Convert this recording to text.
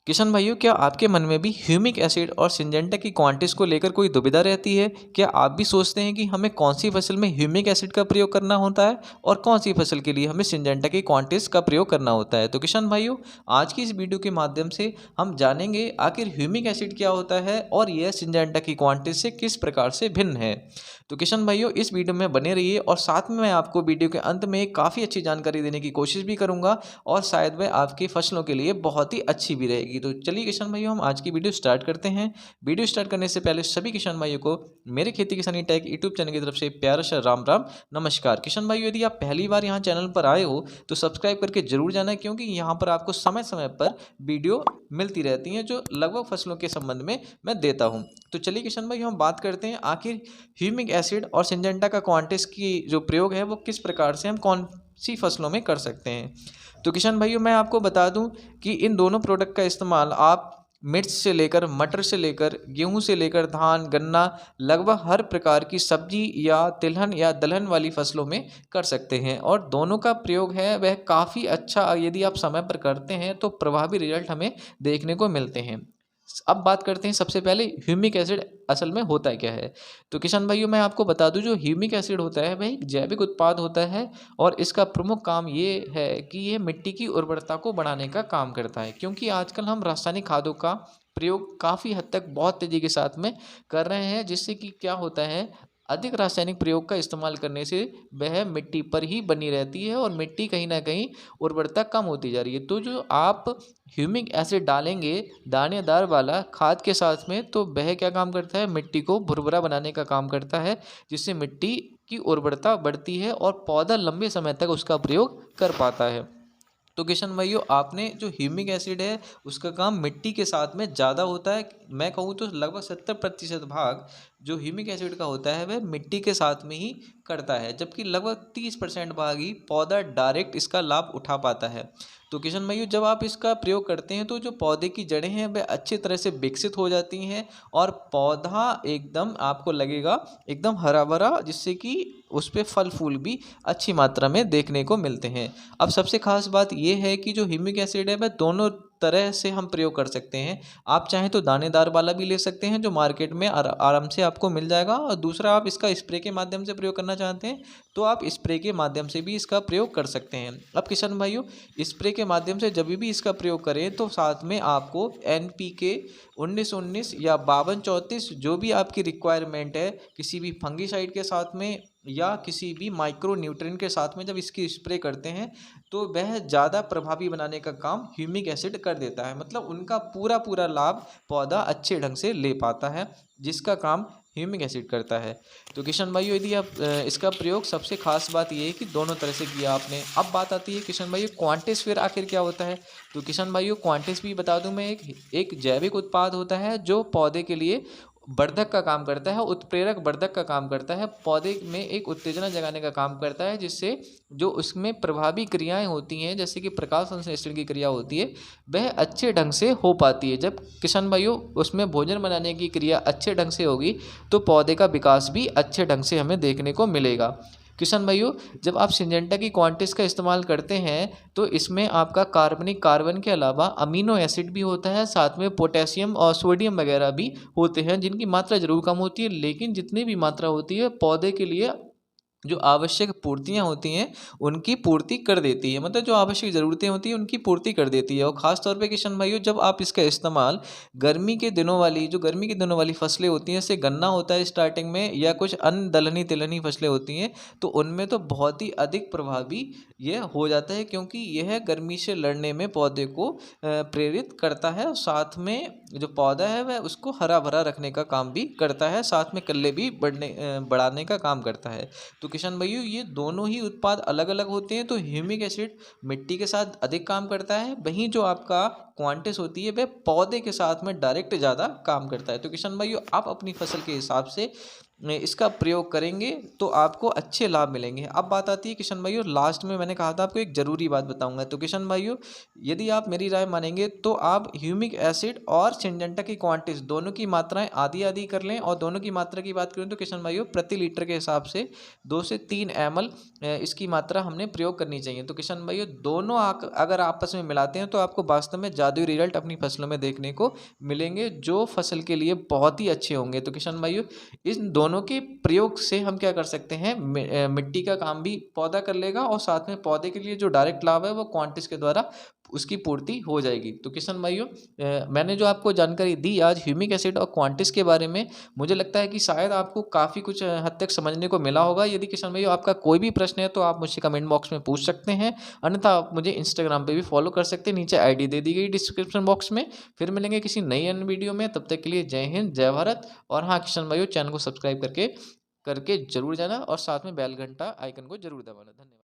किशन भाइयों, क्या आपके मन में भी ह्यूमिक एसिड और सिंजेंटा की क्वांटिटीज को लेकर कोई दुविधा रहती है? क्या आप भी सोचते हैं कि हमें कौन सी फसल में ह्यूमिक एसिड का प्रयोग करना होता है और कौन सी फसल के लिए हमें सिंजेंटा की क्वांटिटीज का प्रयोग करना होता है? तो किशन भाइयों, आज की इस वीडियो के माध्यम से हम जानेंगे आखिर ह्यूमिक एसिड क्या होता है और यह सिंजेंटा की क्वांटिटीज से किस प्रकार से भिन्न है। तो किशन भाइयों, इस वीडियो में बने रहिए और साथ में मैं आपको वीडियो के अंत में काफ़ी अच्छी जानकारी देने की कोशिश भी करूंगा और शायद वह आपकी फसलों के लिए बहुत ही अच्छी भी रहेगी। तो चलिए किसान भाइयों, हम आज की वीडियो स्टार्ट करते हैं। वीडियो स्टार्ट करने से पहले सभी किसान भाइयों को मेरे खेती किसानी टेक यूट्यूब चैनल की तरफ से प्यारा सा राम राम नमस्कार। किसान भाइयों, यदि आप पहली बार यहाँ चैनल पर आए हो तो सब्सक्राइब करके जरूर जाना, क्योंकि यहाँ पर आपको समय समय पर वीडियो मिलती रहती हैं जो लगभग फसलों के संबंध में मैं देता हूँ। तो चलिए किसान भाई, हम बात करते हैं आखिर ह्यूमिक एसिड और सिंजेंटा का क्वांटिस की जो प्रयोग है वो किस प्रकार से हम कौन सी फसलों में कर सकते हैं। तो किसान भाइयों, मैं आपको बता दूं कि इन दोनों प्रोडक्ट का इस्तेमाल आप मिर्च से लेकर मटर से लेकर गेहूं से लेकर धान गन्ना लगभग हर प्रकार की सब्जी या तिलहन या दलहन वाली फसलों में कर सकते हैं और दोनों का प्रयोग है वह काफ़ी अच्छा, यदि आप समय पर करते हैं तो प्रभावी रिजल्ट हमें देखने को मिलते हैं। अब बात करते हैं सबसे पहले ह्यूमिक एसिड असल में होता है क्या है। तो किसान भाइयों, मैं आपको बता दूं, जो ह्यूमिक एसिड होता है वह एक जैविक उत्पाद होता है और इसका प्रमुख काम ये है कि यह मिट्टी की उर्वरता को बढ़ाने का काम करता है, क्योंकि आजकल हम रासायनिक खादों का प्रयोग काफ़ी हद तक बहुत तेज़ी के साथ में कर रहे हैं, जिससे कि क्या होता है, अधिक रासायनिक प्रयोग का इस्तेमाल करने से वह मिट्टी पर ही बनी रहती है और मिट्टी कहीं ना कहीं उर्वरता कम होती जा रही है। तो जो आप ह्यूमिक एसिड डालेंगे दानेदार वाला खाद के साथ में, तो वह क्या काम करता है, मिट्टी को भुरभुरा बनाने का काम करता है, जिससे मिट्टी की उर्वरता बढ़ती है और पौधा लंबे समय तक उसका प्रयोग कर पाता है। तो किशन भाइयों, आपने जो ह्यूमिक एसिड है उसका काम मिट्टी के साथ में ज़्यादा होता है। मैं कहूँ तो लगभग 70% भाग जो ह्यूमिक एसिड का होता है वह मिट्टी के साथ में ही करता है, जबकि लगभग 30% भाग ही पौधा डायरेक्ट इसका लाभ उठा पाता है। तो किशन भाइयों, जब आप इसका प्रयोग करते हैं तो जो पौधे की जड़ें हैं वह अच्छी तरह से विकसित हो जाती हैं और पौधा एकदम आपको लगेगा एकदम हरा भरा, जिससे कि उस पर फल फूल भी अच्छी मात्रा में देखने को मिलते हैं। अब सबसे खास बात यह है कि जो ह्यूमिक एसिड है वह दोनों तरह से हम प्रयोग कर सकते हैं। आप चाहें तो दानेदार वाला भी ले सकते हैं जो मार्केट में आराम से आपको मिल जाएगा, और दूसरा आप इसका स्प्रे के माध्यम से प्रयोग करना चाहते हैं तो आप स्प्रे के माध्यम से भी इसका प्रयोग कर सकते हैं। अब किसान भाइयों, स्प्रे के माध्यम से जब भी इसका प्रयोग करें तो साथ में आपको NPK 19-19 या 52-34 जो भी आपकी रिक्वायरमेंट है, किसी भी फंगीसाइड के साथ में या किसी भी माइक्रो न्यूट्रिएंट के साथ में जब इसकी स्प्रे करते हैं तो वह ज़्यादा प्रभावी बनाने का काम ह्यूमिक एसिड कर देता है। मतलब उनका पूरा पूरा लाभ पौधा अच्छे ढंग से ले पाता है, जिसका काम ह्यूमिक एसिड करता है। तो किशन भाइयों, यदि आप इसका प्रयोग, सबसे खास बात यह है कि दोनों तरह से किया आपने। अब बात आती है किशन भाइयों, क्वांटिस फिर आखिर क्या होता है। तो किशन भाइयों, क्वांटिस भी बता दूं मैं, एक जैविक उत्पाद होता है जो पौधे के लिए वर्धक का काम करता है, उत्प्रेरक वर्धक का काम करता है, पौधे में एक उत्तेजना जगाने का काम करता है, जिससे जो उसमें प्रभावी क्रियाएं होती हैं जैसे कि प्रकाश संश्लेषण की क्रिया होती है वह अच्छे ढंग से हो पाती है। जब किसान भाइयों उसमें भोजन बनाने की क्रिया अच्छे ढंग से होगी तो पौधे का विकास भी अच्छे ढंग से हमें देखने को मिलेगा। किसान भाइयों, जब आप सिंजेंटा की क्वांटिस का इस्तेमाल करते हैं तो इसमें आपका कार्बनिक कार्बन के अलावा अमीनो एसिड भी होता है, साथ में पोटेशियम और सोडियम वगैरह भी होते हैं, जिनकी मात्रा जरूर कम होती है, लेकिन जितनी भी मात्रा होती है पौधे के लिए जो आवश्यक पूर्तियाँ होती हैं उनकी पूर्ति कर देती है। मतलब जो आवश्यक ज़रूरतें होती हैं उनकी पूर्ति कर देती है। और ख़ास तौर पे किशन भाइयों, जब आप इसका इस्तेमाल गर्मी के दिनों वाली फसलें होती हैं, जैसे गन्ना होता है स्टार्टिंग में, या कुछ अन्य दलहनी तिलहनी फसलें होती हैं, तो उनमें तो बहुत ही अधिक प्रभावी यह हो जाता है, क्योंकि यह गर्मी से लड़ने में पौधे को प्रेरित करता है और साथ में जो पौधा है वह उसको हरा भरा रखने का काम भी करता है, साथ में कल्ले भी बढ़ाने का काम करता है। तो किशन भाइयों, ये दोनों ही उत्पाद अलग अलग होते हैं। तो ह्यूमिक एसिड मिट्टी के साथ अधिक काम करता है, वहीं जो आपका क्वांटिस होती है वह पौधे के साथ में डायरेक्ट ज़्यादा काम करता है। तो किशन भाइयों, आप अपनी फसल के हिसाब से इसका प्रयोग करेंगे तो आपको अच्छे लाभ मिलेंगे। अब बात आती है किशन भाइयों, लास्ट में मैंने कहा था आपको एक ज़रूरी बात बताऊंगा। तो किशन भाइयों, यदि आप मेरी राय मानेंगे तो आप ह्यूमिक एसिड और सिंजेंटा की क्वांटिटीज दोनों की मात्राएं आधी आधी कर लें। और दोनों की मात्रा की बात करें तो किशन भाइयों, प्रति लीटर के हिसाब से 2 से 3 ml इसकी मात्रा हमने प्रयोग करनी चाहिए। तो किशन भाइयों, दोनों अगर आपस में मिलाते हैं तो आपको वास्तव में जादुई रिजल्ट अपनी फसलों में देखने को मिलेंगे, जो फसल के लिए बहुत ही अच्छे होंगे। तो किशन भाइयों, इन दोनों के प्रयोग से हम क्या कर सकते हैं, मिट्टी का काम भी पौधा कर लेगा और साथ में पौधे के लिए जो डायरेक्ट लाभ है वो क्वांटिस के द्वारा उसकी पूर्ति हो जाएगी। तो किशन भाइयों, मैंने जो आपको जानकारी दी आज ह्यूमिक एसिड और क्वांटिस के बारे में, मुझे लगता है कि शायद आपको काफ़ी कुछ हद तक समझने को मिला होगा। यदि किशन भाइयों आपका कोई भी प्रश्न है तो आप मुझसे कमेंट बॉक्स में पूछ सकते हैं, अन्यथा आप मुझे इंस्टाग्राम पे भी फॉलो कर सकते हैं, नीचे आईडी दे दी गई डिस्क्रिप्शन बॉक्स में। फिर मिलेंगे किसी नई अन्य वीडियो में, तब तक के लिए जय हिंद जय भारत। और हाँ किशन भाइयों, चैनल को सब्सक्राइब करके करके जरूर जाना और साथ में बेल घंटा आइकन को जरूर दबाना। धन्यवाद।